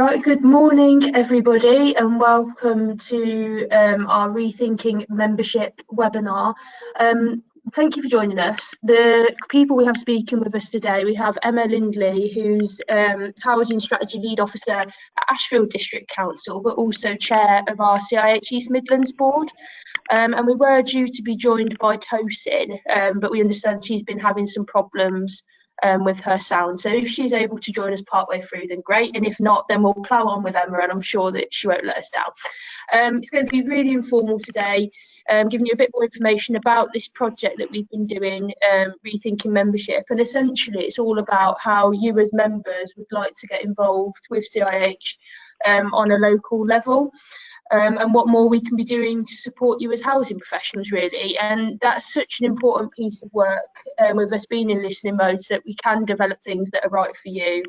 Right, good morning, everybody, and welcome to our Rethinking membership webinar. Thank you for joining us. The people we have speaking with us today, we have Emma Lindley, who's Housing Strategy Lead Officer at Ashfield District Council, but also Chair of our CIH East Midlands Board. And we were due to be joined by Tosin, but we understand she's been having some problems with her sound. So if she's able to join us partway through, then great. And if not, then we'll plough on with Emma, and I'm sure that she won't let us down. It's going to be really informal today, giving you a bit more information about this project that we've been doing, Rethinking Membership. And essentially, it's all about how you as members would like to get involved with CIH on a local level. And what more we can be doing to support you as housing professionals, really. And that's such an important piece of work with us being in listening mode, so that we can develop things that are right for you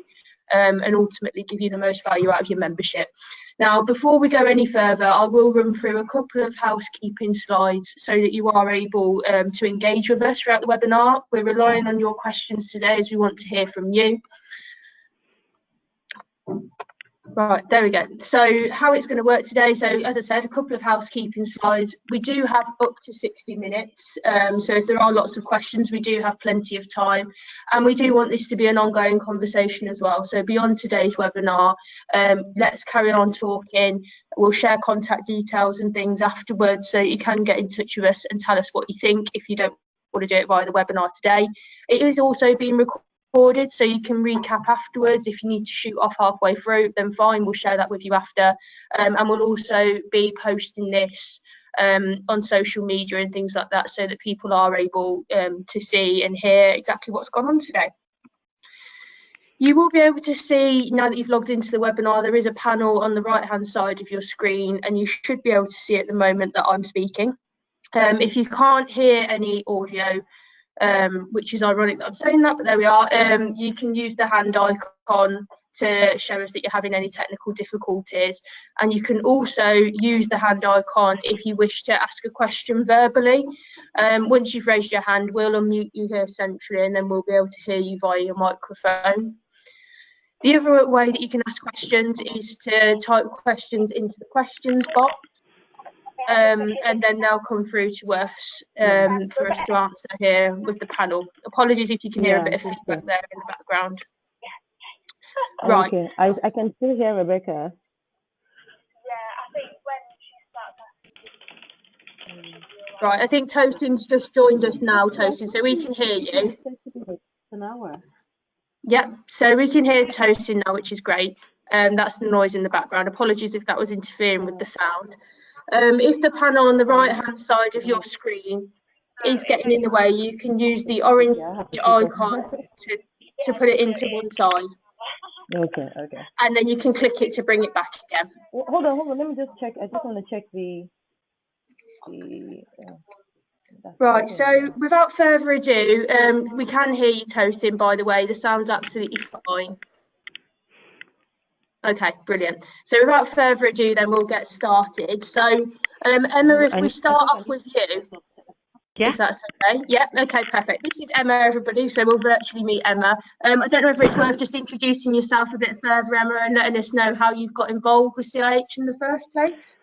and ultimately give you the most value out of your membership. Now, before we go any further, I will run through a couple of housekeeping slides so that you are able to engage with us throughout the webinar. We're relying on your questions today as we want to hear from you. Right, there we go. So how it's going to work today, so as I said, a couple of housekeeping slides. We do have up to 60 minutes, so if there are lots of questions, we do have plenty of time, and we do want this to be an ongoing conversation as well. So beyond today's webinar, let's carry on talking. We'll share contact details and things afterwards, so you can get in touch with us and tell us what you think if you don't want to do it via the webinar today. It is also being recorded, so you can recap afterwards. If you need to shoot off halfway through, then fine, we'll share that with you after, and we'll also be posting this on social media and things like that, so that people are able to see and hear exactly what's gone on today. You will be able to see, now that you've logged into the webinar, there is a panel on the right hand side of your screen, and you should be able to see at the moment that I'm speaking. If you can't hear any audio, which is ironic that I'm saying that, but there we are. You can use the hand icon to show us that you're having any technical difficulties, and you can also use the hand icon if you wish to ask a question verbally. Once you've raised your hand, we'll unmute you here centrally, and then we'll be able to hear you via your microphone. The other way that you can ask questions is to type questions into the questions box. And then they'll come through to us for us to answer here with the panel. Apologies if you can hear a bit of feedback there in the background. Right. Okay, I can still hear Rebecca. Yeah, I think when she starts. Right, I think Tosin's just joined us now, Tosin, so we can hear you. An hour. Yep, so we can hear Tosin now, which is great. That's the noise in the background. Apologies if that was interfering with the sound. If the panel on the right hand side of your screen is getting in the way, you can use the orange icon to put it into one side. Okay. And then you can click it to bring it back again. Hold on, let me just check. I just want to check the right, so without further ado, we can hear you, Tosin, by the way. The sound's absolutely fine. Okay, brilliant. So without further ado, then we'll get started. So Emma, if we start off with you, if that's okay. Yeah, okay, perfect. This is Emma, everybody, so we'll virtually meet Emma. I don't know if it's worth just introducing yourself a bit further, Emma, and letting us know how you've got involved with CIH in the first place.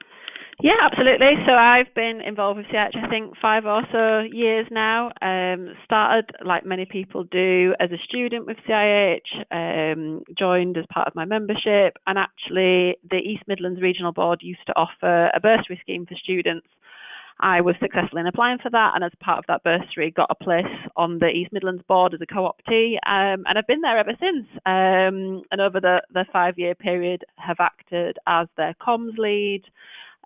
Yeah, absolutely. So I've been involved with CIH, I think 5 or so years now. Started, like many people do, as a student with CIH, joined as part of my membership, and actually the East Midlands Regional Board used to offer a bursary scheme for students. I was successful in applying for that, and as part of that bursary got a place on the East Midlands Board as a co-optee, and I've been there ever since, and over the 5-year period have acted as their comms lead,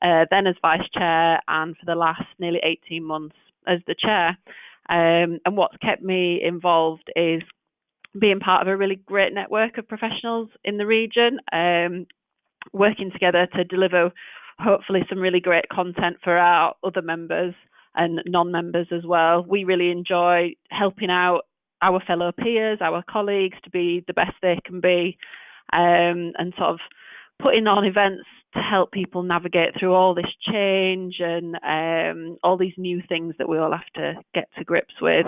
then as vice chair, and for the last nearly 18 months as the chair. And what's kept me involved is being part of a really great network of professionals in the region, working together to deliver hopefully some really great content for our other members and non-members as well. We really enjoy helping out our fellow peers, our colleagues, to be the best they can be, and sort of putting on events to help people navigate through all this change and all these new things that we all have to get to grips with,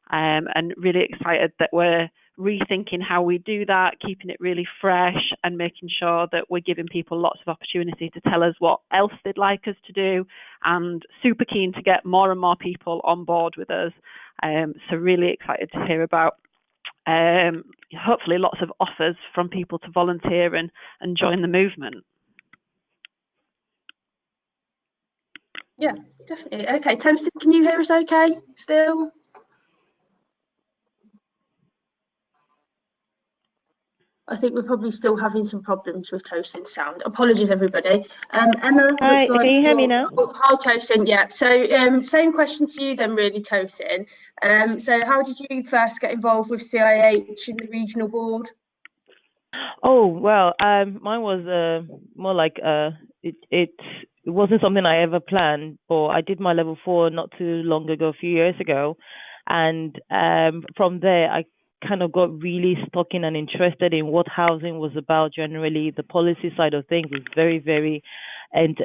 and really excited that we're rethinking how we do that, keeping it really fresh, and making sure that we're giving people lots of opportunity to tell us what else they'd like us to do, and super keen to get more and more people on board with us. So really excited to hear about hopefully lots of offers from people to volunteer and join the movement. Yeah, definitely. Okay, Toasted, can you hear us okay still? I think we're probably still having some problems with Toasted sound. Apologies, everybody. Emma, Hi, looks like can you hear me now? Oh, hi, Toasted. Yeah. So, same question to you then, really, Toasted. So, how did you first get involved with CIH in the regional board? Oh, well, mine was more like it wasn't something I ever planned, but I did my level 4 not too long ago, a few years ago, and from there I kind of got really stuck in and interested in what housing was about generally. The policy side of things was very, very, and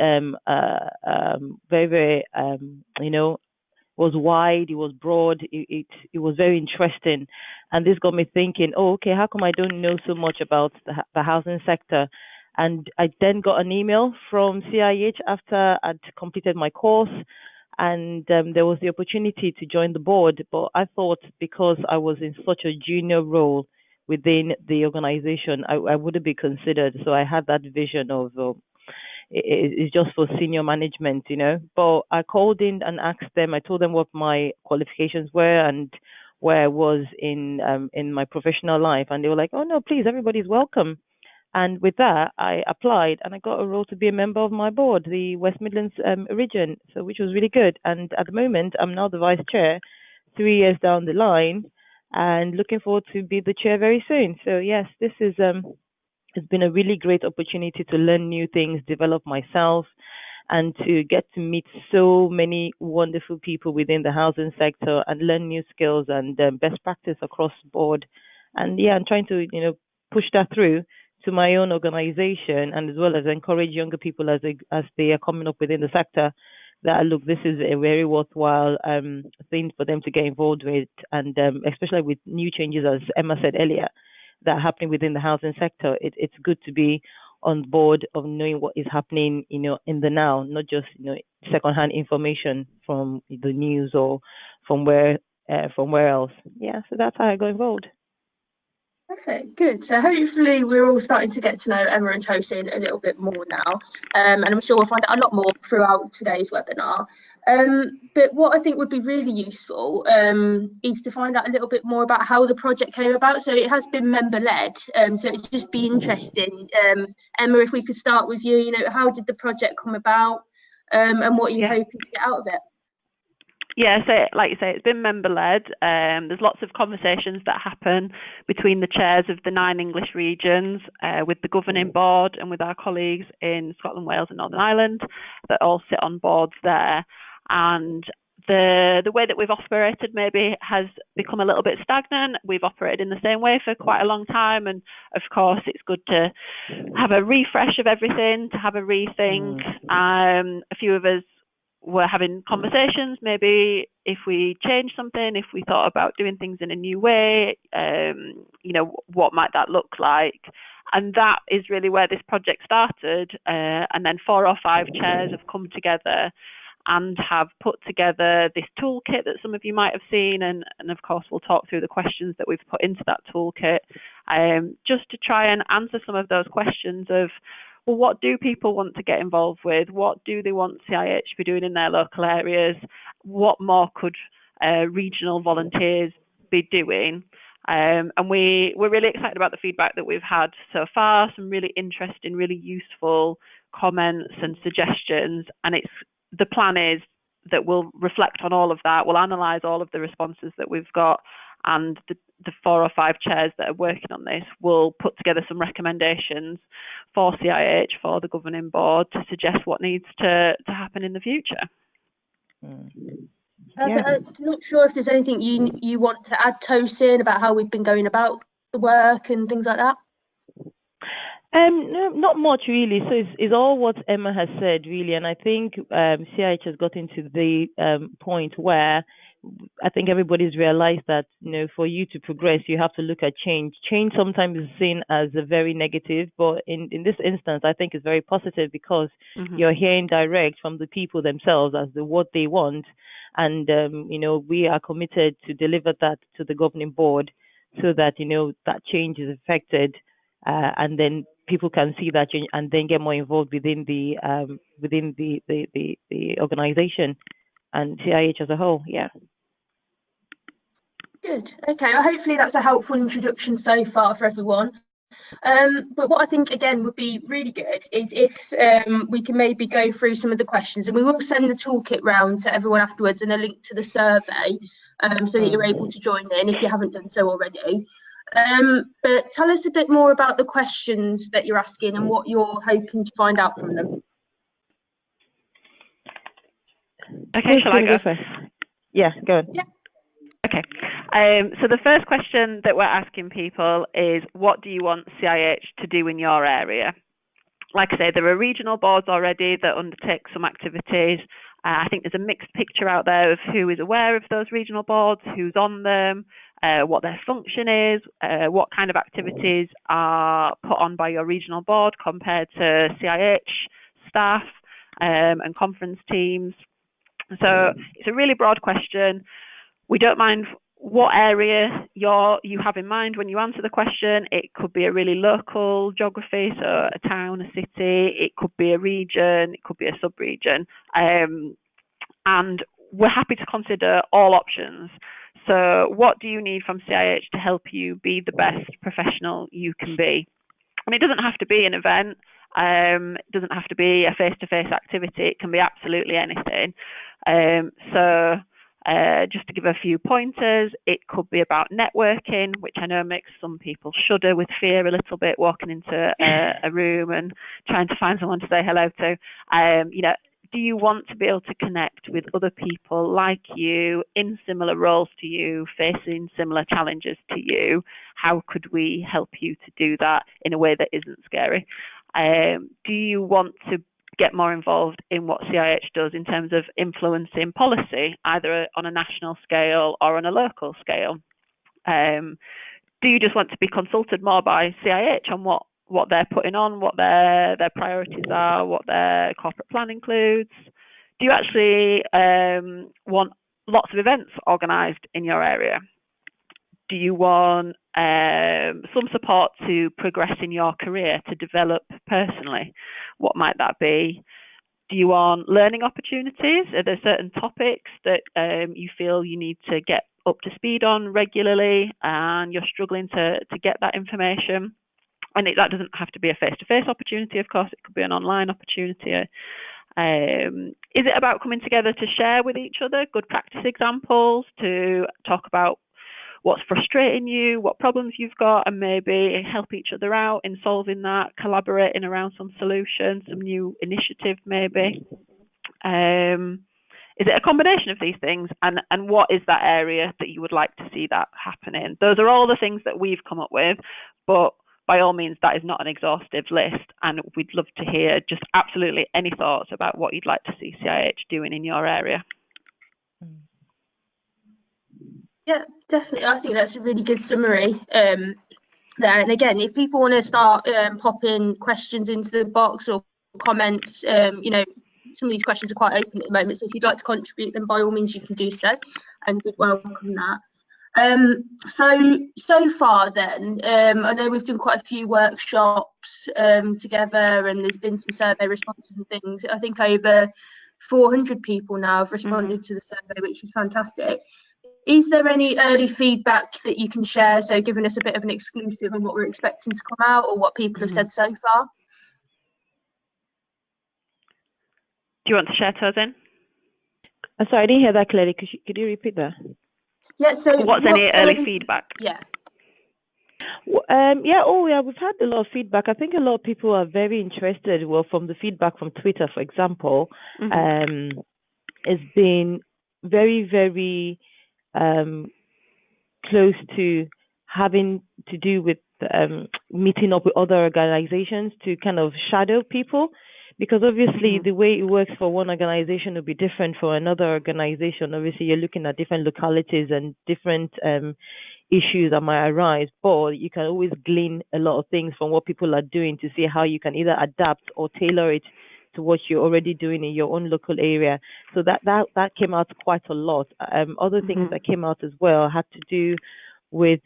very, very, was wide, it was broad, it was very interesting, and this got me thinking, oh, okay, how come I don't know so much about the housing sector? And I then got an email from CIH after I'd completed my course, and there was the opportunity to join the board. But I thought because I was in such a junior role within the organization, I wouldn't be considered. So I had that vision of it's just for senior management, But I called in and asked them. I told them what my qualifications were and where I was in my professional life, and they were like, "Oh no, please, everybody's welcome." And with that, I applied and I got a role to be a member of my board, the West Midlands region, so which was really good. And at the moment, I'm now the vice chair, 3 years down the line, and looking forward to be the chair very soon. So yes, this is it's been a really great opportunity to learn new things, develop myself, and to get to meet so many wonderful people within the housing sector and learn new skills and best practice across the board. And yeah, I'm trying to push that through to my own organization, and as well as encourage younger people as they are coming up within the sector, that look, this is a very worthwhile thing for them to get involved with, and especially with new changes, as Emma said earlier, that are happening within the housing sector. It's good to be on board of knowing what is happening, in the now, not just secondhand information from the news or from where else. Yeah, so that's how I got involved. Okay, good. So hopefully we're all starting to get to know Emma and Tosin a little bit more now, and I'm sure we'll find out a lot more throughout today's webinar. But what I think would be really useful is to find out a little bit more about how the project came about. So it has been member-led, so it'd just be interesting. Emma, if we could start with you, how did the project come about, and what are you hoping to get out of it? Yeah, so like you say, it's been member-led. There's lots of conversations that happen between the chairs of the 9 English regions, with the governing board, and with our colleagues in Scotland, Wales and Northern Ireland that all sit on boards there. And the way that we've operated maybe has become a little bit stagnant. We've operated in the same way for quite a long time, and of course it's good to have a refresh of everything, to have a rethink. A few of us were having conversations, maybe if we change something, if we thought about doing things in a new way, what might that look like? And that is really where this project started. And then 4 or 5 chairs have come together and have put together this toolkit that some of you might have seen. And of course, we'll talk through the questions that we've put into that toolkit, just to try and answer some of those questions of, well, what do people want to get involved with? What do they want CIH to be doing in their local areas? What more could regional volunteers be doing? And we're really excited about the feedback that we've had so far, some really interesting, really useful comments and suggestions. And the plan is that we'll reflect on all of that. We'll analyse all of the responses that we've got, and the 4 or 5 chairs that are working on this will put together some recommendations for CIH, for the governing board, to suggest what needs to happen in the future. Yeah. I'm not sure if there's anything you want to add, Tosin, about how we've been going about the work and things like that. No, not much really. So it's all what Emma has said really, and I think CIH has gotten to the point where I think everybody's realized that, for you to progress, you have to look at change. Change sometimes is seen as a very negative, but in this instance, I think it's very positive because you're hearing direct from the people themselves as to what they want. And, we are committed to deliver that to the governing board so that, that change is affected, and then people can see that change and then get more involved within the organization and CIH as a whole. Yeah. Good. Okay. Well, hopefully that's a helpful introduction so far for everyone. But what I think again would be really good is if we can maybe go through some of the questions, and we will send the toolkit round to everyone afterwards and a link to the survey, so that you're able to join in if you haven't done so already. But tell us a bit more about the questions that you're asking and what you're hoping to find out from them. Okay, shall I go first? Yeah, go on. Yeah. Okay. So the first question that we're asking people is, what do you want CIH to do in your area? Like I say, there are regional boards already that undertake some activities. I think there's a mixed picture out there of who is aware of those regional boards, who's on them, what their function is, what kind of activities are put on by your regional board compared to CIH staff and conference teams. So it's a really broad question. We don't mind what area you have in mind when you answer the question. It could be a really local geography, so a town, a city. It could be a region. It could be a sub-region. And we're happy to consider all options. So what do you need from CIH to help you be the best professional you can be? And it doesn't have to be an event. It doesn't have to be a face-to-face activity. It can be absolutely anything. Just to give a few pointers, it could be about networking, which I know makes some people shudder with fear a little bit, walking into a room and trying to find someone to say hello to. Do you want to be able to connect with other people like you in similar roles to you, facing similar challenges to you? How could we help you to do that in a way that isn't scary? Do you want to get more involved in what CIH does in terms of influencing policy, either on a national scale or on a local scale? Do you just want to be consulted more by CIH on what they're putting on, what their priorities are, what their corporate plan includes? Do you actually want lots of events organised in your area? Do you want some support to progress in your career, to develop personally? What might that be? Do you want learning opportunities? Are there certain topics that you feel you need to get up to speed on regularly and you're struggling to get that information? And that doesn't have to be a face-to-face opportunity, of course. It could be an online opportunity. Is it about coming together to share with each other good practice examples, to talk about what's frustrating you, what problems you've got, and maybe help each other out in solving that, collaborating around some solutions, some new initiative maybe? Is it a combination of these things? And what is that area that you would like to see that happening? Those are all the things that we've come up with, but by all means, that is not an exhaustive list, and we'd love to hear just absolutely any thoughts about what you'd like to see CIH doing in your area. Yeah, definitely. I think that's a really good summary there. And again, if people want to start popping questions into the box or comments, some of these questions are quite open at the moment. So if you'd like to contribute, then by all means you can do so, and we'd welcome that. So far then, I know we've done quite a few workshops together, and there's been some survey responses and things. I think over 400 people now have responded to the survey, which is fantastic. Is there any early feedback that you can share, so giving us a bit of an exclusive on what we're expecting to come out or what people have said so far? Do you want to share, Tosin? Sorry, I didn't hear that clearly. Could you repeat that? Yeah, so what's any early feedback? Yeah. We've had a lot of feedback. I think a lot of people are very interested. Well, from the feedback from Twitter, for example, it's been very, very close to having to do with meeting up with other organizations to kind of shadow people, because obviously Mhm. the way it works for one organization will be different for another organization. Obviously, you're looking at different localities and different issues that might arise, but you can always glean a lot of things from what people are doing to see how you can either adapt or tailor it to what you're already doing in your own local area. So that came out quite a lot. Other things Mhm. that came out as well had to do with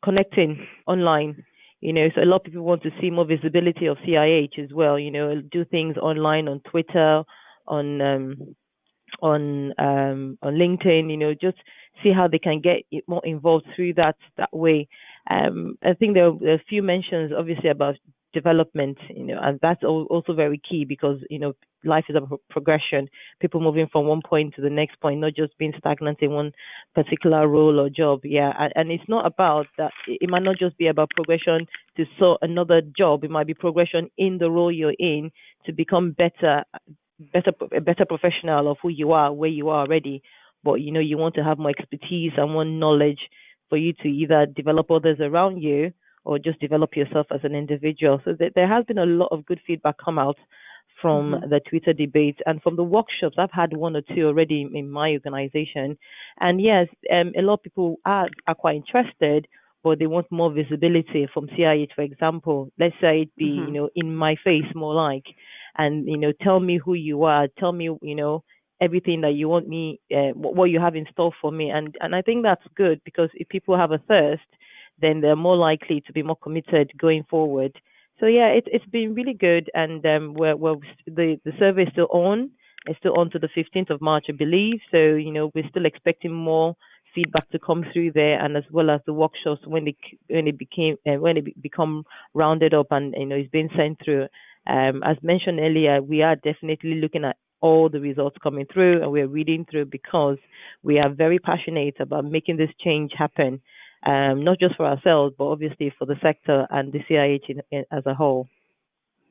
connecting online. So a lot of people want to see more visibility of CIH as well. Do things online on Twitter, on LinkedIn. Just see how they can get more involved through that way. I think there are a few mentions, obviously, about development. And that's also very key because life is a progression. People moving from one point to the next point, not just being stagnant in one particular role or job. Yeah, and it's not about that. It might not just be about progression to another job. It might be progression in the role you're in to become a better professional of who you are, where you are already. But you want to have more expertise and more knowledge for you to either develop others around you or just develop yourself as an individual. So there has been a lot of good feedback come out from Mhm. the Twitter debates and from the workshops. I've had one or two already in my organization, and yes, a lot of people are quite interested, but they want more visibility from CIH, for example. Let's say it be Mhm. in my face more like, and tell me who you are, tell me everything that you want me, what you have in store for me, and I think that's good because if people have a thirst, then they're more likely to be more committed going forward. So yeah, it's been really good, and the survey is still on. It's still on to the 15th of March, I believe. So we're still expecting more feedback to come through there, and as well as the workshops when it become rounded up and it's being sent through. As mentioned earlier, we are definitely looking at all the results coming through, and we're reading through because we are very passionate about making this change happen, not just for ourselves, but obviously for the sector and the CIH as a whole.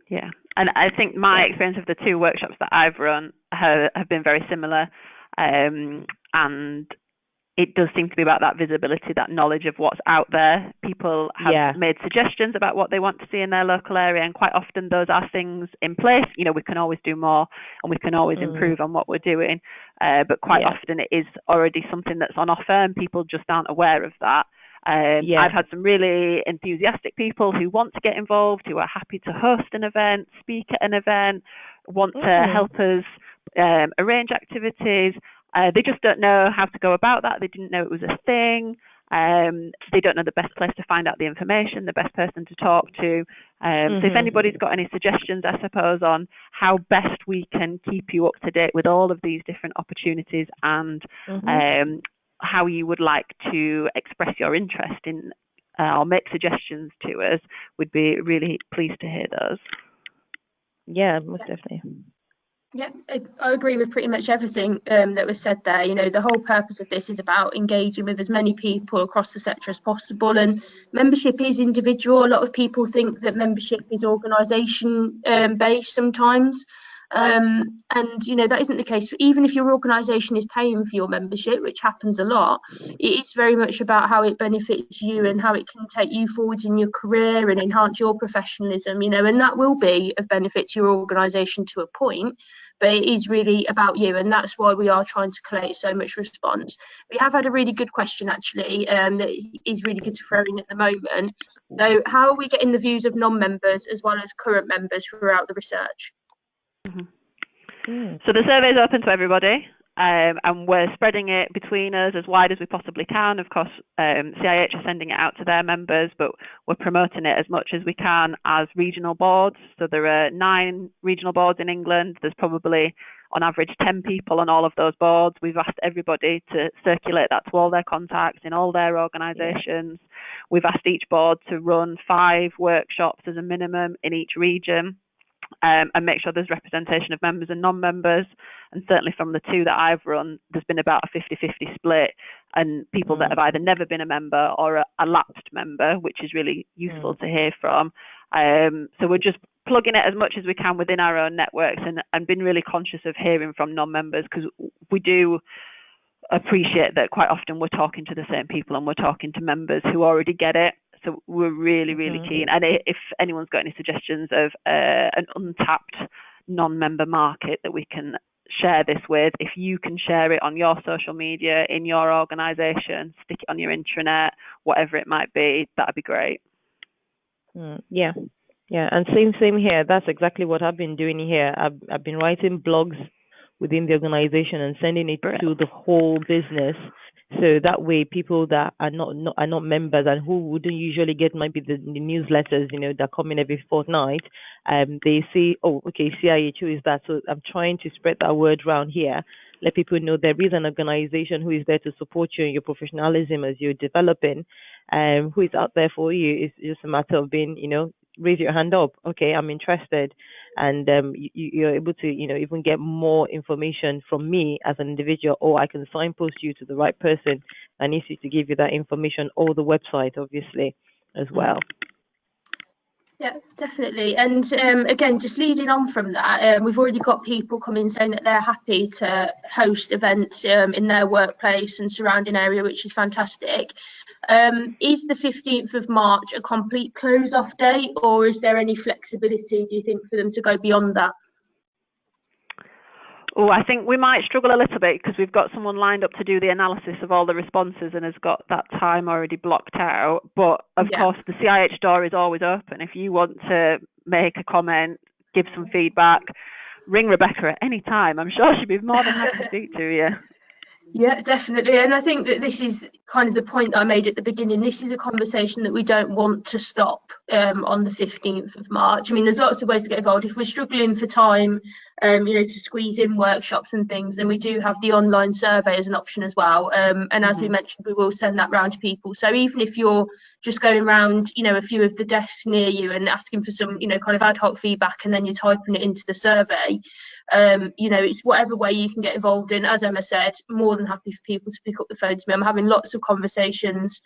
Yeah, and I think my Yeah. experience of the two workshops that I've run have been very similar, and it does seem to be about that visibility, that knowledge of what's out there. People have Yeah. made suggestions about what they want to see in their local area, and quite often those are things in place. We can always do more and we can always Mm, improve on what we're doing, but quite yeah. often it is already something that's on offer and people just aren't aware of that. Yeah. I've had some really enthusiastic people who want to get involved, who are happy to host an event, speak at an event, want to Mm, help us arrange activities. They just don't know how to go about that. They didn't know it was a thing. They don't know the best place to find out the information, the best person to talk to. So if anybody's mhm. got any suggestions, I suppose, on how best we can keep you up to date with all of these different opportunities and Mhm. um, how you would like to express your interest in or make suggestions to us, we'd be really pleased to hear those. Yeah, most definitely. Yeah, I agree with pretty much everything that was said there. The whole purpose of this is about engaging with as many people across the sector as possible. And membership is individual. A lot of people think that membership is organisation based sometimes. And that isn't the case. Even if your organisation is paying for your membership, which happens a lot, it is very much about how it benefits you and how it can take you forwards in your career and enhance your professionalism. And that will be of benefit to your organisation to a point, but it is really about you, and that's why we are trying to collate so much response. We have had a really good question actually, that is really good to throw in at the moment. So how are we getting the views of non-members as well as current members throughout the research? Mhm. Mm. So the survey is open to everybody, and we're spreading it between us as wide as we possibly can. Of course, CIH are sending it out to their members, but we're promoting it as much as we can as regional boards. So there are 9 regional boards in England. There's probably, on average, 10 people on all of those boards. We've asked everybody to circulate that to all their contacts in all their organisations. We've asked each board to run 5 workshops as a minimum in each region. And make sure there's representation of members and non-members. And certainly from the 2 that I've run, there's been about a 50-50 split, and people that have either never been a member or a lapsed member, which is really useful to hear from. So we're just plugging it as much as we can within our own networks, and been really conscious of hearing from non-members, because we do appreciate that quite often we're talking to the same people and we're talking to members who already get it. So we're really, really keen. And if anyone's got any suggestions of an untapped non-member market that we can share this with, if you can share it on your social media, in your organisation, stick it on your intranet, whatever it might be, that'd be great. Yeah, and same here. That's exactly what I've been doing here. I've been writing blogs within the organization and sending it to the whole business, so that way people that are not members and who wouldn't usually get maybe the newsletters, that come in every fortnight, they see, oh, okay, CIH, is that? So I'm trying to spread that word around here, let people know there is an organization who is there to support you in your professionalism as you're developing, who is out there for you. It's just a matter of being, raise your hand up. Okay, I'm interested, and you're able to, even get more information from me as an individual, or I can signpost you to the right person and easy to give you that information, or the website, obviously, as well. Yeah, definitely. And again, just leading on from that, we've already got people coming saying that they're happy to host events in their workplace and surrounding area, which is fantastic. Is the 15th of March a complete close-off date, or is there any flexibility, do you think, for them to go beyond that? Oh, I think we might struggle a little bit because we've got someone lined up to do the analysis of all the responses and has got that time already blocked out. But of course, the CIH door is always open. If you want to make a comment, give some feedback, ring Rebecca at any time. I'm sure she'd be more than happy to speak to you. Yeah, definitely. And I think that this is kind of the point that I made at the beginning. This is a conversation that we don't want to stop on the 15th of March. I mean, there's lots of ways to get involved. If we're struggling for time, to squeeze in workshops and things, then we do have the online survey as an option as well. And as we mentioned, we will send that round to people. So even if you're just going around, a few of the desks near you and asking for some, kind of ad hoc feedback, and then you're typing it into the survey, it's whatever way you can get involved in. As Emma said, more than happy for people to pick up the phone to me. I'm having lots of conversations.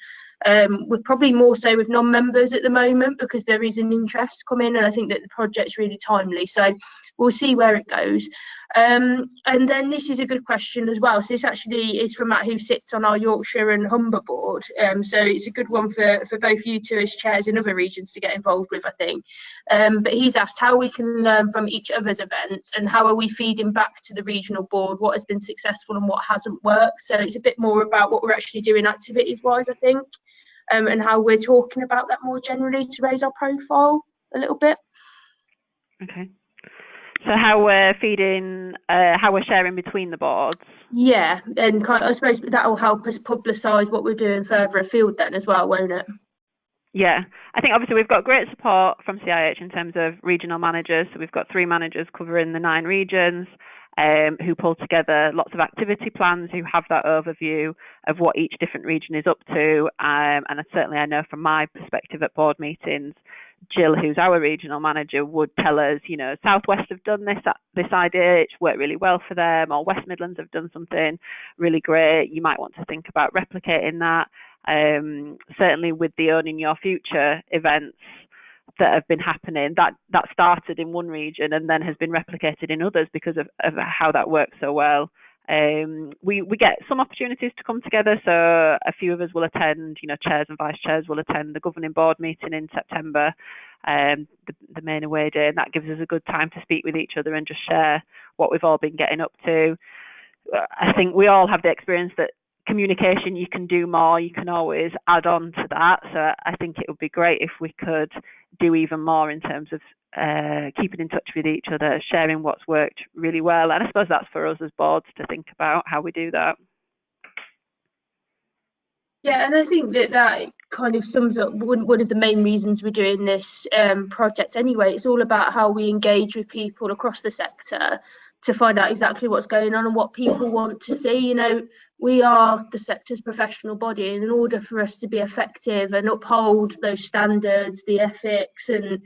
We're probably more so with non-members at the moment because there is an interest coming, and I think that the project's really timely. So we'll see where it goes. And then this is a good question as well. So this actually is from Matt, who sits on our Yorkshire and Humber board. So it's a good one for both you two as chairs in other regions to get involved with, I think. But he's asked how we can learn from each other's events and how are we feeding back to the regional board what has been successful and what hasn't worked. So it's a bit more about what we're actually doing activities-wise, I think, and how we're talking about that more generally to raise our profile a little bit. Okay. So how we're feeding, how we're sharing between the boards. Yeah, and I suppose that will help us publicise what we're doing further afield then as well, won't it? Yeah, I think obviously we've got great support from CIH in terms of regional managers. So we've got 3 managers covering the 9 regions who pull together lots of activity plans, who have that overview of what each different region is up to. And certainly I know from my perspective at board meetings, Jill, who's our regional manager, would tell us, Southwest have done this idea, it's worked really well for them, or West Midlands have done something really great. You might want to think about replicating that. Certainly with the Owning Your Future events that have been happening, that started in one region and then has been replicated in others because of how that works so well. We get some opportunities to come together, so a few of us will attend, chairs and vice chairs will attend the governing board meeting in September, the main away day, and that gives us a good time to speak with each other and just share what we've all been getting up to. I think we all have the experience that communication, you can do more, you can always add on to that. So I think it would be great if we could do even more in terms of keeping in touch with each other, sharing what's worked really well. And I suppose that's for us as boards to think about how we do that. Yeah, and I think that kind of sums up one of the main reasons we're doing this project anyway. It's all about how we engage with people across the sector to find out exactly what's going on and what people want to see. We are the sector's professional body, and in order for us to be effective and uphold those standards, the ethics and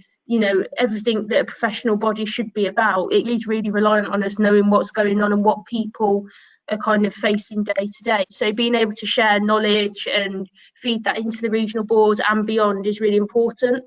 everything that a professional body should be about, it is really reliant on us knowing what's going on and what people are kind of facing day to day. So being able to share knowledge and feed that into the regional boards and beyond is really important.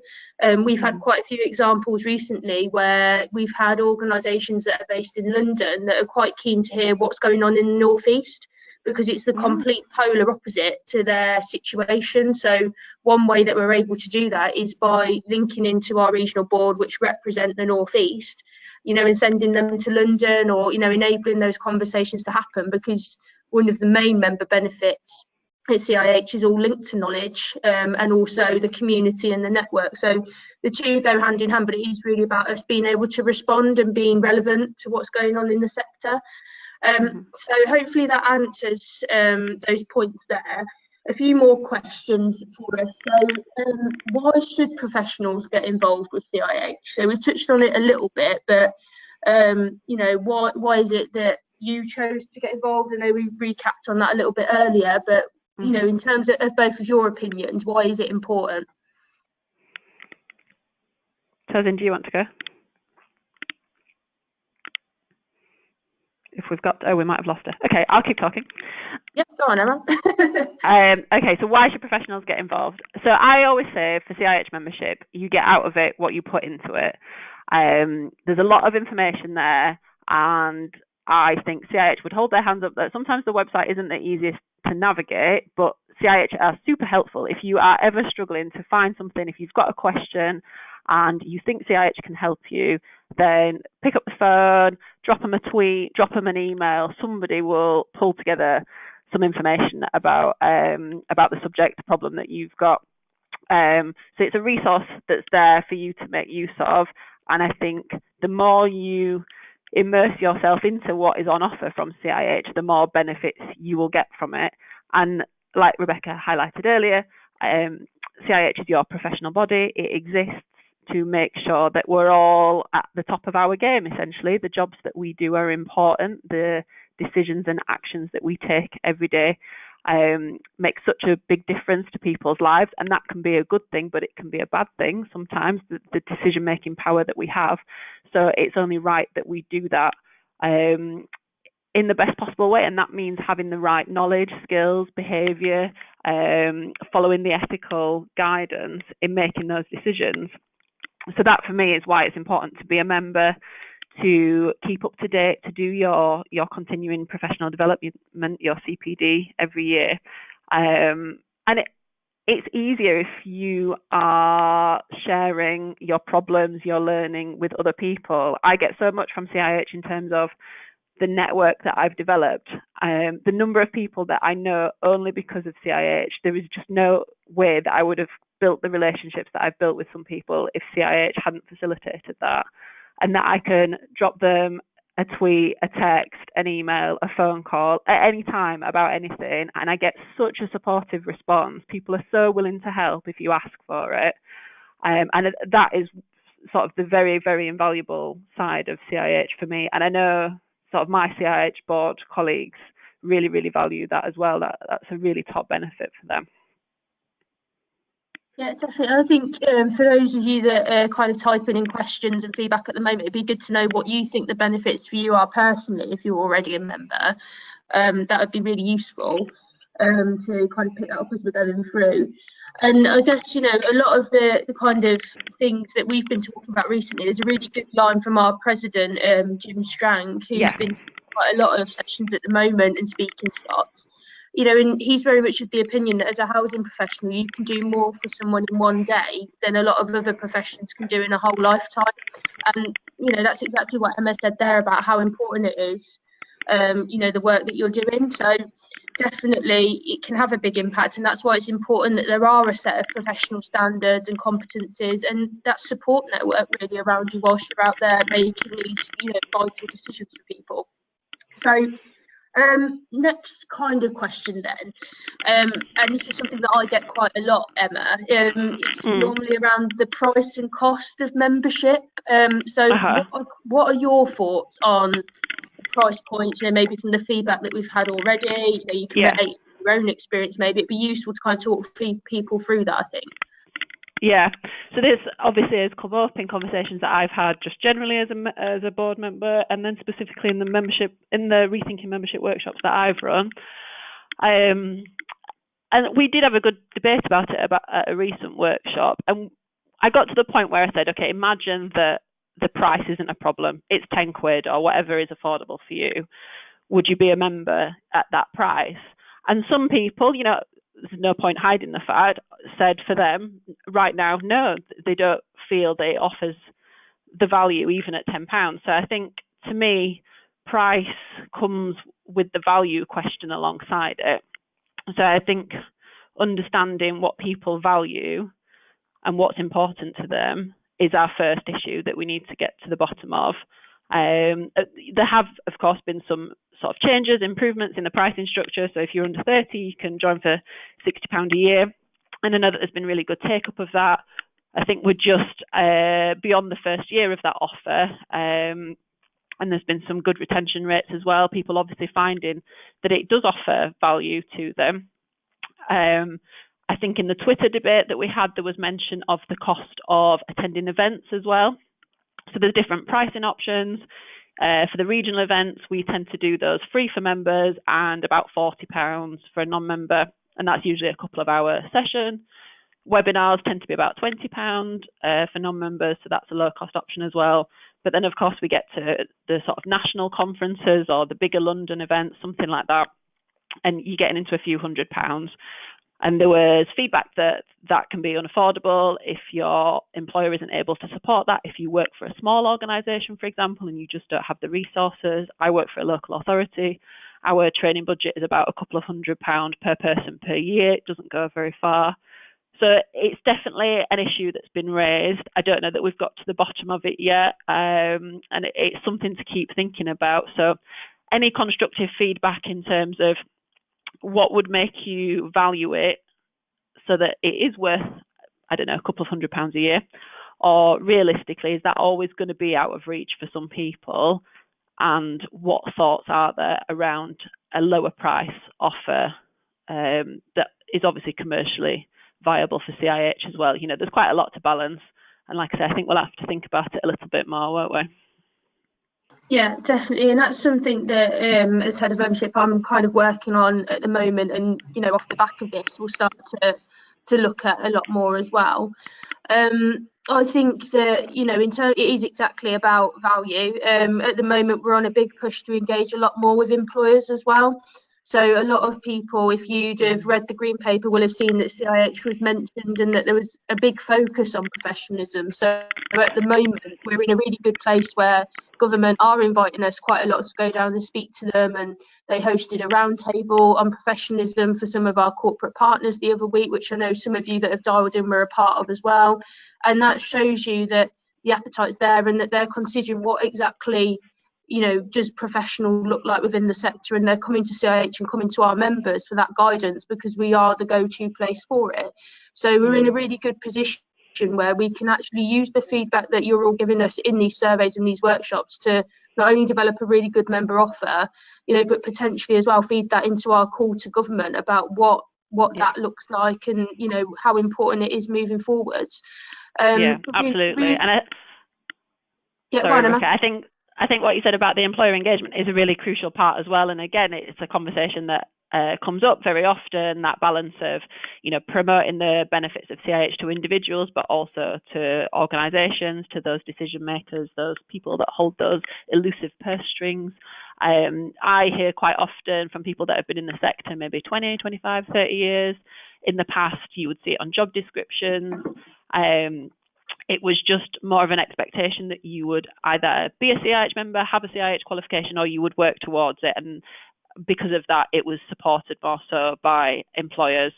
We've had quite a few examples recently where we've had organisations that are based in London that are quite keen to hear what's going on in the North East, because it's the complete polar opposite to their situation. So one way that we're able to do that is by linking into our regional board, which represent the North East, and sending them to London, or, enabling those conversations to happen, because one of the main member benefits at CIH is all linked to knowledge, and also the community and the network. So the two go hand in hand, but it is really about us being able to respond and being relevant to what's going on in the sector. So hopefully that answers those points there. A few more questions for us. So why should professionals get involved with CIH? So we've touched on it a little bit, but why is it that you chose to get involved? I know we recapped on that a little bit earlier, but in terms of both of your opinions, why is it important? Tozin, do you want to go? If we've got, we might have lost her. Okay, I'll keep talking. Yep, go on, Emma. Okay, so why should professionals get involved? So I always say for CIH membership, you get out of it what you put into it. There's a lot of information there, and I think CIH would hold their hands up that sometimes the website isn't the easiest to navigate, but CIH are super helpful. If you are ever struggling to find something, if you've got a question and you think CIH can help you, then pick up the phone, drop them a tweet, drop them an email. Somebody will pull together some information about the subject problem that you've got. So it's a resource that's there for you to make use of. And I think the more you immerse yourself into what is on offer from CIH, the more benefits you will get from it. And like Rebecca highlighted earlier, CIH is your professional body. It exists to make sure that we're all at the top of our game, essentially. The jobs that we do are important. The decisions and actions that we take every day make such a big difference to people's lives, and that can be a good thing, but it can be a bad thing sometimes, the decision-making power that we have. So it's only right that we do that in the best possible way, and that means having the right knowledge, skills, behaviour, following the ethical guidance in making those decisions. So that for me is why it's important to be a member, to keep up to date, to do your continuing professional development, your CPD every year. And it's easier if you are sharing your problems, your learning with other people. I get so much from CIH in terms of the network that I've developed, the number of people that I know only because of CIH. There is just no way that I would have built the relationships that I've built with some people if CIH hadn't facilitated that. And that I can drop them a tweet, a text, an email, a phone call at any time about anything, and I get such a supportive response. People are so willing to help if you ask for it. And that is sort of the very, very invaluable side of CIH for me. And I know sort of my CIH board colleagues really, really value that as well. That's a really top benefit for them. Yeah, definitely. I think for those of you that are kind of typing in questions and feedback at the moment, it'd be good to know what you think the benefits for you are personally if you're already a member. That would be really useful to kind of pick that up as we're going through. And I guess, a lot of the kind of things that we've been talking about recently, there's a really good line from our president, Jim Strang, who's been quite a lot of sessions at the moment and speaking slots. And he's very much of the opinion that as a housing professional, you can do more for someone in one day than a lot of other professions can do in a whole lifetime. And, that's exactly what Emma said there about how important it is, the work that you're doing. So definitely it can have a big impact. And that's why it's important that there are a set of professional standards and competencies and that support network really around you whilst you're out there making these, vital decisions for people. So next kind of question then, and this is something that I get quite a lot, Emma. It's normally around the price and cost of membership. What are your thoughts on the price points? Maybe from the feedback that we've had already. You can relate your own experience. Maybe it'd be useful to kind of talk people through that, I think. Yeah, so this obviously has come up in conversations that I've had just generally as a board member, and then specifically in the Rethinking membership workshops that I've run. And we did have a good debate about it at a recent workshop, and I got to the point where I said, okay, imagine that the price isn't a problem, it's 10 quid or whatever is affordable for you. would you be a member at that price? And some people, there's no point hiding the fact, said for them right now, no, they don't feel that it offers the value even at £10. So I think, to me, price comes with the value question alongside it. So I think understanding what people value and what's important to them is our first issue that we need to get to the bottom of. There have, of course, been some sort of changes, improvements in the pricing structure. So if you're under 30, you can join for £60 a year. And I know that there's been really good take-up of that. I think we're just beyond the first year of that offer. And there's been some good retention rates as well. People obviously finding that it does offer value to them. I think in the Twitter debate that we had, there was mention of the cost of attending events as well. So there's different pricing options. For the regional events, we tend to do those free for members and about £40 for a non-member, and that's usually a couple of hour session. Webinars tend to be about £20 for non-members, so that's a low-cost option as well. But then, of course, we get to the sort of national conferences or the bigger London events, something like that, and you're getting into a few £100s. And there was feedback that that can be unaffordable if your employer isn't able to support that. If you work for a small organisation, for example, and you just don't have the resources. I work for a local authority. Our training budget is about a couple of £100 per person per year. It doesn't go very far. So it's definitely an issue that's been raised. I don't know that we've got to the bottom of it yet, and it's something to keep thinking about. So any constructive feedback in terms of what would make you value it so that it is worth, I don't know, a couple of £100 a year, or realistically, is that always going to be out of reach for some people? And what thoughts are there around a lower price offer that is obviously commercially viable for CIH as well? There's quite a lot to balance. And like I said, I think we'll have to think about it a little bit more, won't we? Yeah, definitely. And that's something that as head of membership, I'm kind of working on at the moment. And, off the back of this, we'll start to look at a lot more as well. I think that, it is exactly about value. At the moment, we're on a big push to engage a lot more with employers as well. So a lot of people, if you'd have read the Green Paper, will have seen that CIH was mentioned and that there was a big focus on professionalism. So at the moment, we're in a really good place where government are inviting us quite a lot to go down and speak to them, and they hosted a roundtable on professionalism for some of our corporate partners the other week, which I know some of you that have dialed in were a part of as well. And that shows you that the appetite's there and that they're considering what exactly does professional look like within the sector, and they're coming to CIH and coming to our members for that guidance because we are the go-to place for it. So we're in a really good position where we can actually use the feedback that you're all giving us in these surveys and these workshops to not only develop a really good member offer, but potentially as well feed that into our call to government about what that looks like and how important it is moving forwards. Yeah, absolutely. Sorry, Rebecca, I think what you said about the employer engagement is a really crucial part as well. And again, it's a conversation that comes up very often, that balance of, promoting the benefits of CIH to individuals, but also to organisations, to those decision makers, those people that hold those elusive purse strings. I hear quite often from people that have been in the sector maybe 20, 25, 30 years. In the past, you would see it on job descriptions. It was just more of an expectation that you would either be a CIH member, have a CIH qualification, or you would work towards it. And because of that, it was supported more so by employers.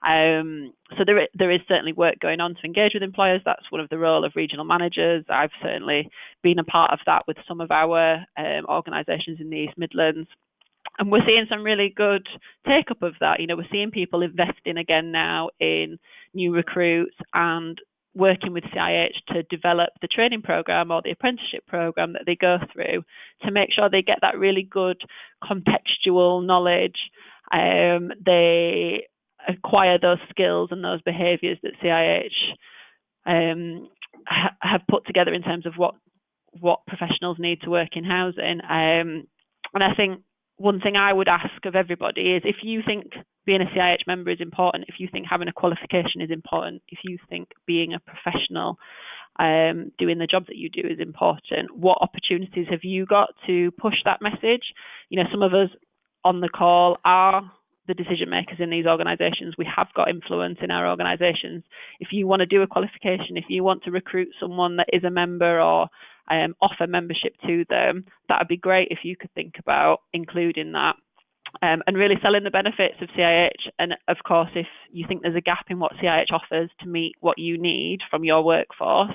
So there is certainly work going on to engage with employers. That's one of the role of regional managers. I've certainly been a part of that with some of our organisations in the East Midlands. And we're seeing some really good take-up of that. We're seeing people investing again now in new recruits and working with CIH to develop the training program or the apprenticeship program that they go through to make sure they get that really good contextual knowledge. They acquire those skills and those behaviours that CIH have put together in terms of what professionals need to work in housing. And I think one thing I would ask of everybody is, if you think being a CIH member is important, if you think having a qualification is important, if you think being a professional doing the job that you do is important. What opportunities have you got to push that message? You know, some of us on the call are the decision makers in these organisations. We have got influence in our organisations. If you want to do a qualification, if you want to recruit someone that is a member or offer membership to them, that would be great if you could think about including that. And really selling the benefits of CIH. And of course, if you think there's a gap in what CIH offers to meet what you need from your workforce,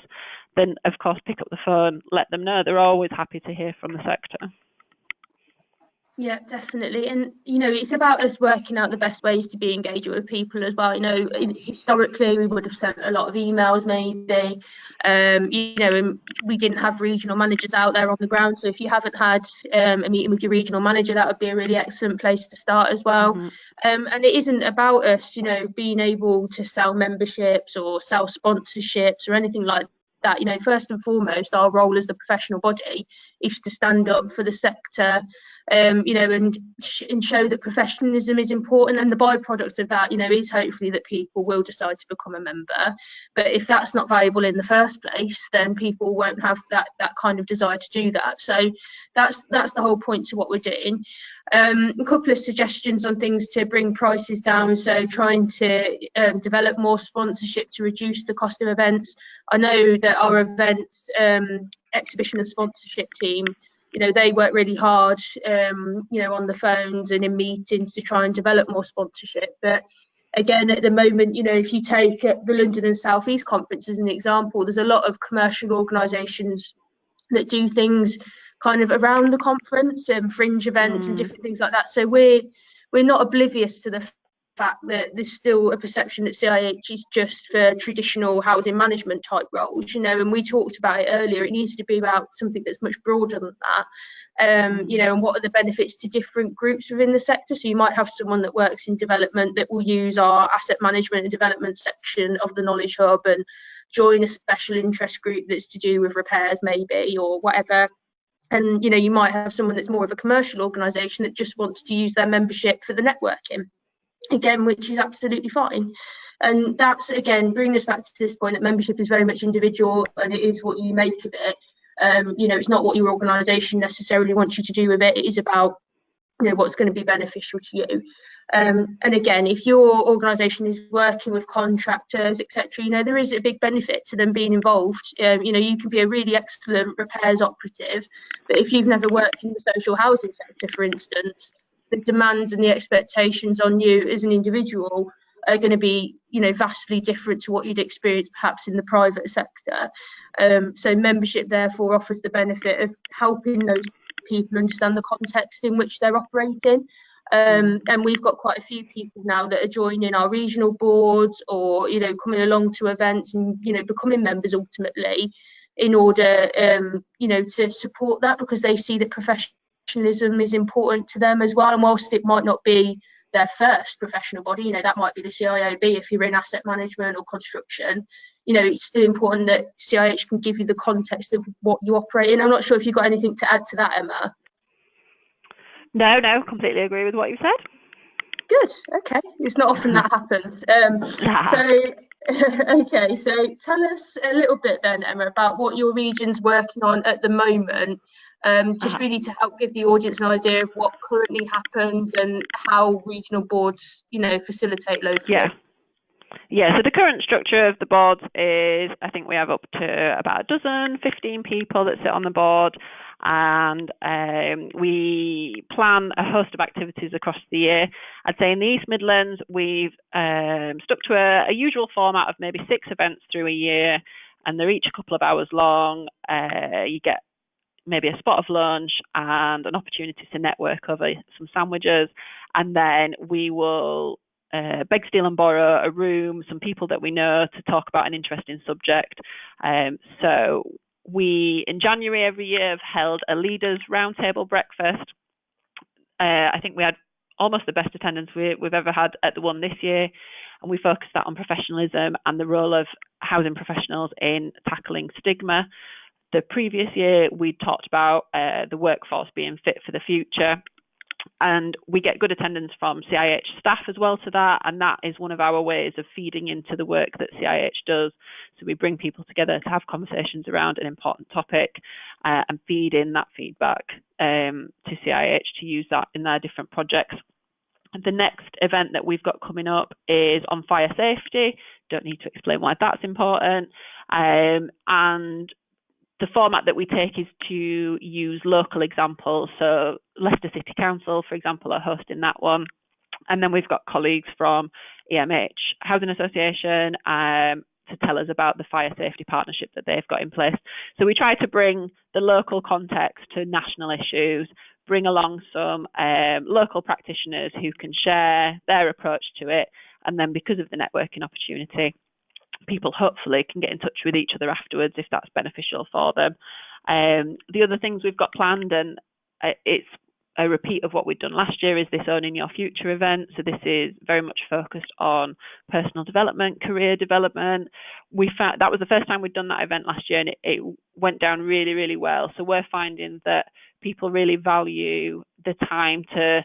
then of course pick up the phone, let them know. They're always happy to hear from the sector. Yeah, definitely. And, you know, it's about us working out the best ways to be engaging with people as well. You know, historically, we would have sent a lot of emails maybe, you know, and we didn't have regional managers out there on the ground. So if you haven't had a meeting with your regional manager, that would be a really excellent place to start as well. And it isn't about us, you know, being able to sell memberships or sell sponsorships or anything like that. You know, first and foremost, our role as the professional body is to stand up for the sector, you know, and show that professionalism is important, and the byproduct of that, you know, is hopefully that people will decide to become a member. But if that's not valuable in the first place, then people won't have that kind of desire to do that. So that's the whole point to what we're doing. A couple of suggestions on things to bring prices down. So trying to develop more sponsorship to reduce the cost of events. I know that our events exhibition and sponsorship team, you know, they work really hard, you know, on the phones and in meetings to try and develop more sponsorship. But again, at the moment, you know, if you take the London and South East Conference as an example, there's a lot of commercial organisations that do things kind of around the conference and fringe events and different things like that. So we're not oblivious to the fact that there's still a perception that CIH is just for traditional housing management type roles, you know, and we talked about it earlier. It needs to be about something that's much broader than that, you know, and what are the benefits to different groups within the sector. So you might have someone that works in development that will use our asset management and development section of the Knowledge Hub and join a special interest group that's to do with repairs maybe or whatever. And, you know, you might have someone that's more of a commercial organisation that just wants to use their membership for the networking, again, which is absolutely fine. And that's, again, bringing us back to this point that membership is very much individual and it is what you make of it. You know, it's not what your organisation necessarily wants you to do with it. It is about, you know, what's going to be beneficial to you. And again, if your organisation is working with contractors, etc., you know, there is a big benefit to them being involved. You know, you can be a really excellent repairs operative, but if you've never worked in the social housing sector, for instance, the demands and the expectations on you as an individual are going to be, you know, vastly different to what you'd experience perhaps in the private sector. So membership therefore offers the benefit of helping those people understand the context in which they're operating. And we've got quite a few people now that are joining our regional boards or, you know, coming along to events and, you know, becoming members ultimately in order, you know, to support that, because they see that professionalism is important to them as well. And whilst it might not be their first professional body, you know, that might be the CIOB if you're in asset management or construction, you know, it's still important that CIH can give you the context of what you operate in. I'm not sure if you've got anything to add to that, Emma. No, completely agree with what you said. Good. Okay. It's not often that happens. Okay. So tell us a little bit then, Emma, about what your region's working on at the moment, just really to help give the audience an idea of what currently happens and how regional boards, you know, facilitate locally. Yeah, so the current structure of the board is, I think we have up to about 15 people that sit on the board, and we plan a host of activities across the year. I'd say in the East Midlands, we've stuck to a usual format of maybe 6 events through a year, and they're each a couple of hours long. You get maybe a spot of lunch and an opportunity to network over some sandwiches, and then we will beg, steal and borrow a room, some people that we know to talk about an interesting subject. So we, in January every year, have held a leaders roundtable breakfast. I think we had almost the best attendance we've ever had at the one this year, and we focused that on professionalism and the role of housing professionals in tackling stigma. The previous year, we talked about the workforce being fit for the future. And we get good attendance from CIH staff as well to that, and that is one of our ways of feeding into the work that CIH does. So we bring people together to have conversations around an important topic and feed in that feedback to CIH to use that in their different projects. The next event that we've got coming up is on fire safety. Don't need to explain why that's important. And the format that we take is to use local examples. So Leicester City Council, for example, are hosting that one. And then we've got colleagues from EMH Housing Association to tell us about the fire safety partnership that they've got in place. So we try to bring the local context to national issues, bring along some local practitioners who can share their approach to it. And then because of the networking opportunity, people hopefully can get in touch with each other afterwards if that's beneficial for them. The other things we've got planned, and it's a repeat of what we'd done last year, is this Owning Your Future event. So this is very much focused on personal development, career development. We found that was the first time we'd done that event last year, and it went down really, really well. So we're finding that people really value the time to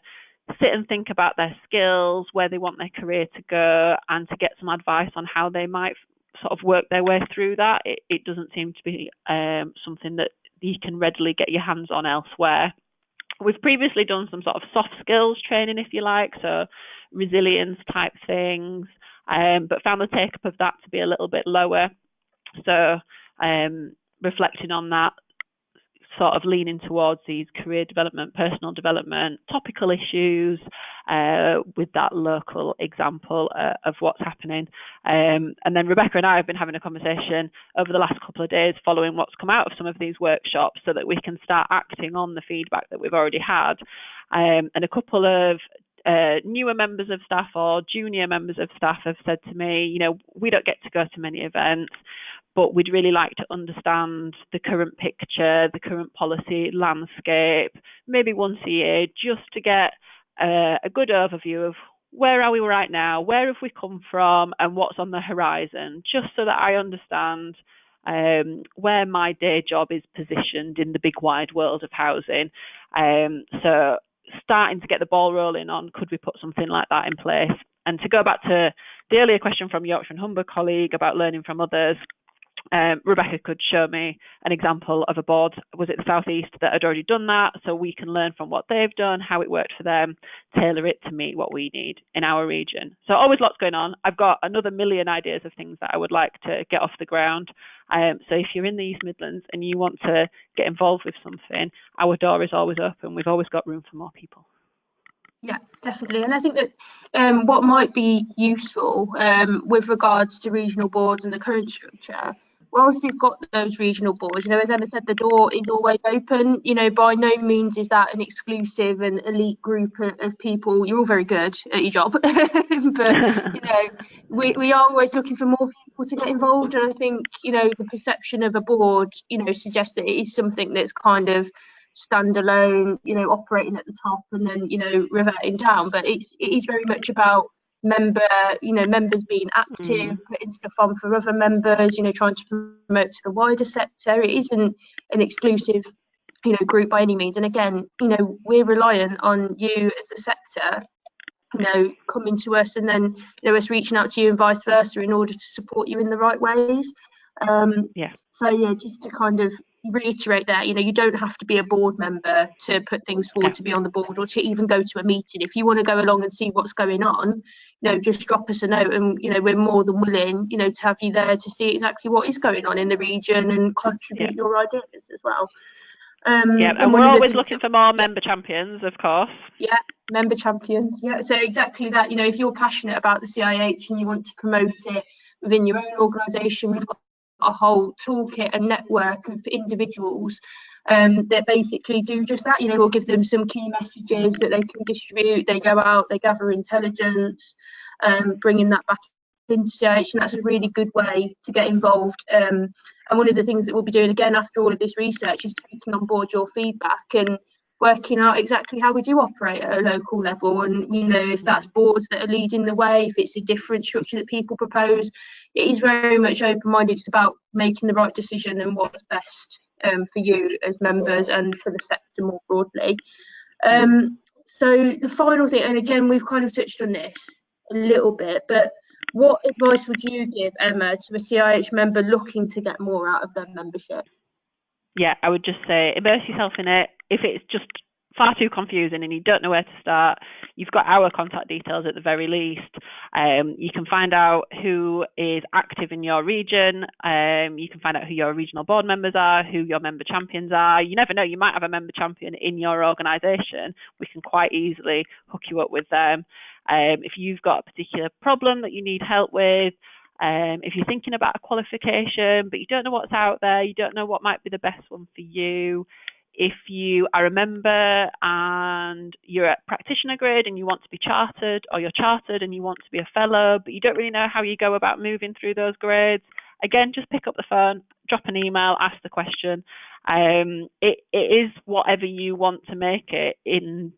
sit and think about their skills, where they want their career to go, and to get some advice on how they might sort of work their way through that. It doesn't seem to be something that you can readily get your hands on elsewhere. We've previously done some sort of soft skills training, if you like, so resilience type things, but found the take-up of that to be a little bit lower. So reflecting on that, sort of leaning towards these career development, personal development, topical issues with that local example of what's happening. And then Rebecca and I have been having a conversation over the last couple of days following what's come out of some of these workshops so that we can start acting on the feedback that we've already had. And a couple of newer members of staff or junior members of staff have said to me, you know, we don't get to go to many events, but we'd really like to understand the current picture, the current policy landscape, maybe once a year, just to get a good overview of where are we right now, where have we come from, and what's on the horizon, just so that I understand where my day job is positioned in the big wide world of housing. So starting to get the ball rolling on, could we put something like that in place? And to go back to the earlier question from Yorkshire and Humber colleague about learning from others, Rebecca could show me an example of a board, was it the South East, that had already done that, so we can learn from what they've done, how it worked for them, tailor it to meet what we need in our region. So always lots going on. I've got another million ideas of things that I would like to get off the ground. So if you're in the East Midlands and you want to get involved with something, our door is always open. We've always got room for more people. Yeah, definitely. And I think that what might be useful with regards to regional boards and the current structure, whilst we've got those regional boards, you know, as Emma said, the door is always open. You know, by no means is that an exclusive and elite group of people. You're all very good at your job, but, you know, we are always looking for more people to get involved. And I think, you know, the perception of a board, you know, suggests that it is something that's kind of standalone, you know, operating at the top and then, you know, reverting down. But it is very much about members being active, putting stuff on for other members, you know, trying to promote to the wider sector. It isn't an exclusive, you know, group by any means. And again, you know, we're reliant on you as the sector, you know, coming to us and then, you know, us reaching out to you and vice versa in order to support you in the right ways. So yeah, just to kind of reiterate that, you know, you don't have to be a board member to put things forward to be on the board or to even go to a meeting. If you want to go along and see what's going on, you know, just drop us a note and, you know, we're more than willing, you know, to have you there to see exactly what is going on in the region and contribute your ideas as well. And we're always looking for more member champions, of course. Yeah, member champions. Yeah, so exactly that. You know, if you're passionate about the CIH and you want to promote it within your own organisation, we've got a whole toolkit and network of individuals that basically do just that. You know, we'll give them some key messages that they can distribute. They go out, they gather intelligence, bringing that back into CIH, and that's a really good way to get involved. And one of the things that we'll be doing again after all of this research is taking on board your feedback and working out exactly how we do operate at a local level. And, you know, if that's boards that are leading the way, if it's a different structure that people propose, it is very much open-minded. It's about making the right decision and what's best for you as members and for the sector more broadly. So the final thing, and again, we've kind of touched on this a little bit, but what advice would you give, Emma, to a CIH member looking to get more out of their membership? Yeah, I would just say immerse yourself in it. If it's just far too confusing and you don't know where to start, you've got our contact details at the very least. You can find out who is active in your region. You can find out who your regional board members are, who your member champions are. You never know, you might have a member champion in your organisation. We can quite easily hook you up with them. If you've got a particular problem that you need help with, if you're thinking about a qualification but you don't know what's out there, you don't know what might be the best one for you, if you are a member and you're at practitioner grade and you want to be chartered, or you're chartered and you want to be a fellow but you don't really know how you go about moving through those grades, again, just pick up the phone, drop an email, ask the question. It is whatever you want to make it in,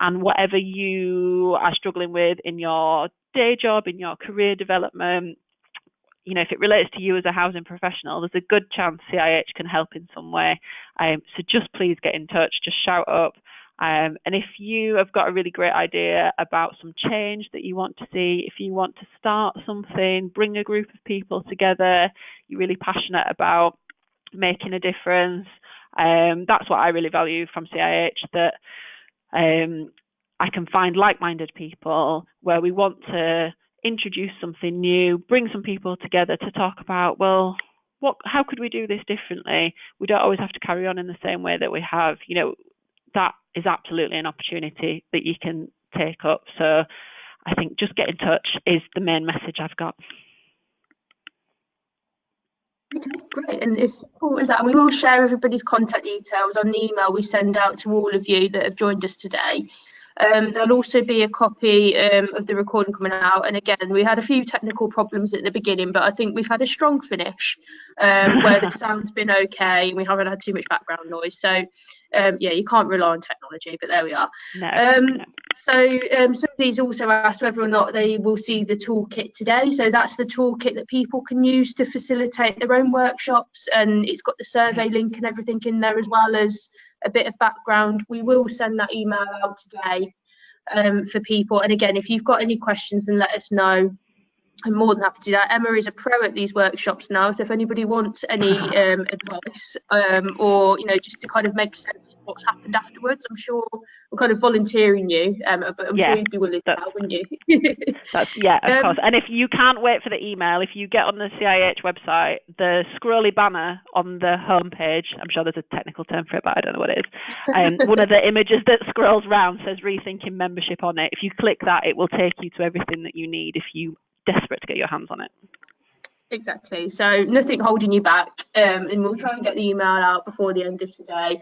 and whatever you are struggling with in your day job, in your career development. You know, if it relates to you as a housing professional, there's a good chance CIH can help in some way. So just please get in touch, just shout up. And if you have got a really great idea about some change that you want to see, if you want to start something, bring a group of people together, you're really passionate about making a difference, that's what I really value from CIH, that I can find like-minded people where we want to introduce something new, bring some people together to talk about, well, how could we do this differently? We don't always have to carry on in the same way that we have. You know, that is absolutely an opportunity that you can take up. So I think just get in touch is the main message I've got. Okay, great. And as simple as that, we will share everybody's contact details on the email we send out to all of you that have joined us today. There'll also be a copy of the recording coming out. And again, we had a few technical problems at the beginning, but I think we've had a strong finish where the sound's been okay and we haven't had too much background noise. So yeah, you can't rely on technology, but there we are. No. So somebody's also asked whether or not they will see the toolkit today. So that's the toolkit that people can use to facilitate their own workshops, and it's got the survey link and everything in there, as well as a bit of background. We will send that email out today for people. And again, if you've got any questions, then let us know. I'm more than happy to do that. Emma is a pro at these workshops now, so if anybody wants any advice or, you know, just to kind of make sense of what's happened afterwards, I'm sure we're kind of volunteering you, but I'm sure you'd be willing to help, wouldn't you? Yeah, of course. And if you can't wait for the email, if you get on the CIH website, the scrolly banner on the homepage, I'm sure there's a technical term for it, but I don't know what it is. One of the images that scrolls round says Rethinking membership on it. If you click that, it will take you to everything that you need if you desperate to get your hands on it. Exactly. So nothing holding you back, and we'll try and get the email out before the end of today.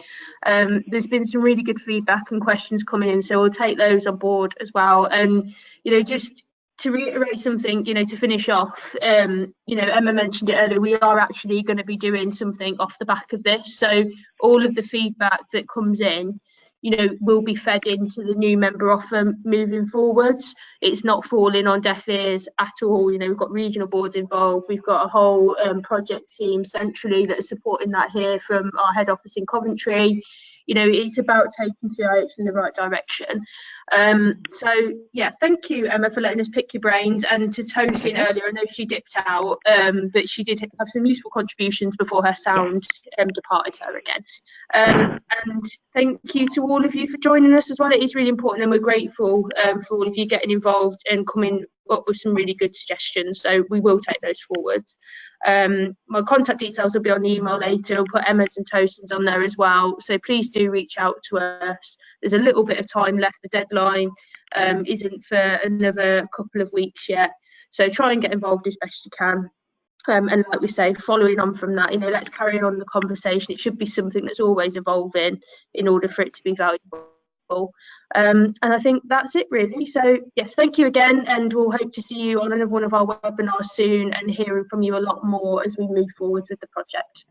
There's been some really good feedback and questions coming in, so we'll take those on board as well. And, you know, just to reiterate something, you know, to finish off, you know, Emma mentioned it earlier, we are actually going to be doing something off the back of this. So all of the feedback that comes in, you know, will be fed into the new member offer moving forwards. It's not falling on deaf ears at all. You know, we've got regional boards involved. We've got a whole project team centrally that are supporting that here from our head office in Coventry. You know, it's about taking CIH in the right direction. So yeah, thank you, Emma, for letting us pick your brains, and to Tosin earlier. I know she dipped out, but she did have some useful contributions before her sound departed her again. And thank you to all of you for joining us as well. It is really important, and we're grateful for all of you getting involved and coming up with some really good suggestions. So we will take those forwards. My contact details will be on the email later. I'll put Emma's and Tosin's on there as well. So please do reach out to us. There's a little bit of time left. The deadline isn't for another couple of weeks yet. So try and get involved as best you can. And like we say, following on from that, you know, let's carry on the conversation. It should be something that's always evolving in order for it to be valuable. And I think that's it really. So yes, thank you again, and we'll hope to see you on another one of our webinars soon and hearing from you a lot more as we move forward with the project.